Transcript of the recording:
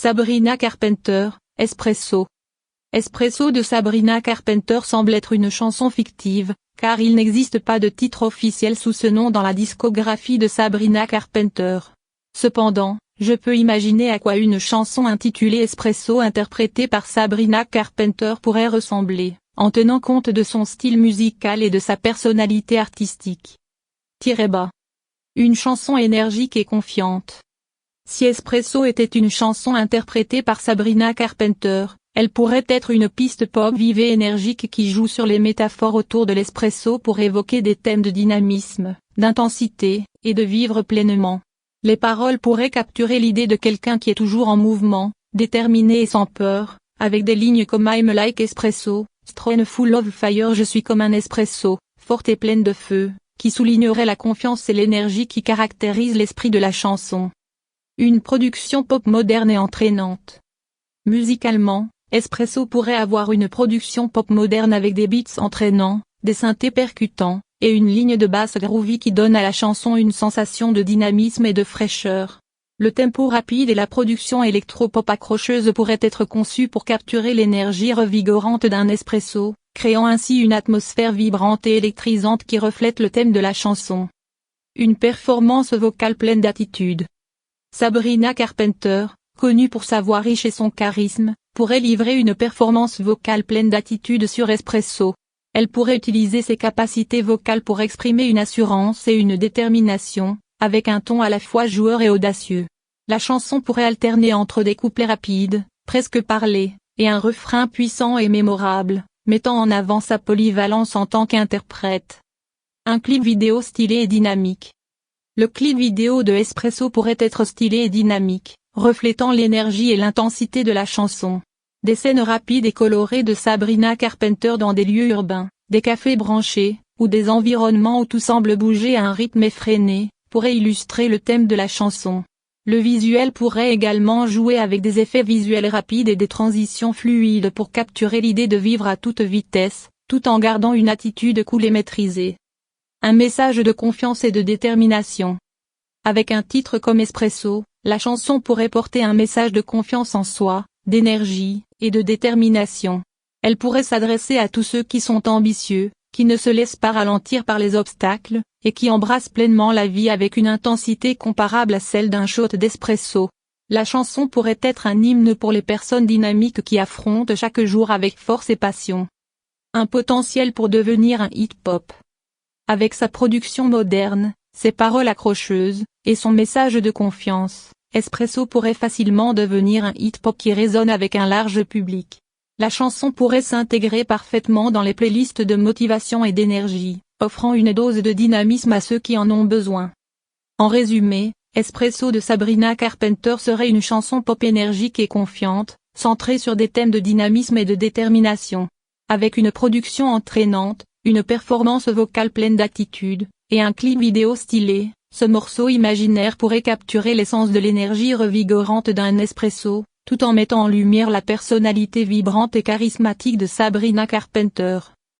Sabrina Carpenter, Espresso. Espresso de Sabrina Carpenter semble être une chanson fictive, car il n'existe pas de titre officiel sous ce nom dans la discographie de Sabrina Carpenter. Cependant, je peux imaginer à quoi une chanson intitulée Espresso interprétée par Sabrina Carpenter pourrait ressembler, en tenant compte de son style musical et de sa personnalité artistique. Bas. Une chanson énergique et confiante. Si Espresso était une chanson interprétée par Sabrina Carpenter, elle pourrait être une piste pop vive et énergique qui joue sur les métaphores autour de l'espresso pour évoquer des thèmes de dynamisme, d'intensité, et de vivre pleinement. Les paroles pourraient capturer l'idée de quelqu'un qui est toujours en mouvement, déterminé et sans peur, avec des lignes comme I'm like espresso, strong full of fire, je suis comme un espresso, forte et pleine de feu, qui soulignerait la confiance et l'énergie qui caractérisent l'esprit de la chanson. Une production pop moderne et entraînante. Musicalement, Espresso pourrait avoir une production pop moderne avec des beats entraînants, des synthés percutants, et une ligne de basse groovy qui donne à la chanson une sensation de dynamisme et de fraîcheur. Le tempo rapide et la production électro-pop accrocheuse pourraient être conçus pour capturer l'énergie revigorante d'un espresso, créant ainsi une atmosphère vibrante et électrisante qui reflète le thème de la chanson. Une performance vocale pleine d'attitude. Sabrina Carpenter, connue pour sa voix riche et son charisme, pourrait livrer une performance vocale pleine d'attitude sur Espresso. Elle pourrait utiliser ses capacités vocales pour exprimer une assurance et une détermination, avec un ton à la fois joueur et audacieux. La chanson pourrait alterner entre des couplets rapides, presque parlés, et un refrain puissant et mémorable, mettant en avant sa polyvalence en tant qu'interprète. Un clip vidéo stylé et dynamique. Le clip vidéo de Espresso pourrait être stylé et dynamique, reflétant l'énergie et l'intensité de la chanson. Des scènes rapides et colorées de Sabrina Carpenter dans des lieux urbains, des cafés branchés, ou des environnements où tout semble bouger à un rythme effréné, pourraient illustrer le thème de la chanson. Le visuel pourrait également jouer avec des effets visuels rapides et des transitions fluides pour capturer l'idée de vivre à toute vitesse, tout en gardant une attitude cool et maîtrisée. Un message de confiance et de détermination. Avec un titre comme Espresso, la chanson pourrait porter un message de confiance en soi, d'énergie, et de détermination. Elle pourrait s'adresser à tous ceux qui sont ambitieux, qui ne se laissent pas ralentir par les obstacles, et qui embrassent pleinement la vie avec une intensité comparable à celle d'un shot d'espresso. La chanson pourrait être un hymne pour les personnes dynamiques qui affrontent chaque jour avec force et passion. Un potentiel pour devenir un hit pop. Avec sa production moderne, ses paroles accrocheuses, et son message de confiance, Espresso pourrait facilement devenir un hit pop qui résonne avec un large public. La chanson pourrait s'intégrer parfaitement dans les playlists de motivation et d'énergie, offrant une dose de dynamisme à ceux qui en ont besoin. En résumé, Espresso de Sabrina Carpenter serait une chanson pop énergique et confiante, centrée sur des thèmes de dynamisme et de détermination. Avec une production entraînante, une performance vocale pleine d'attitude, et un clip vidéo stylé, ce morceau imaginaire pourrait capturer l'essence de l'énergie revigorante d'un espresso, tout en mettant en lumière la personnalité vibrante et charismatique de Sabrina Carpenter.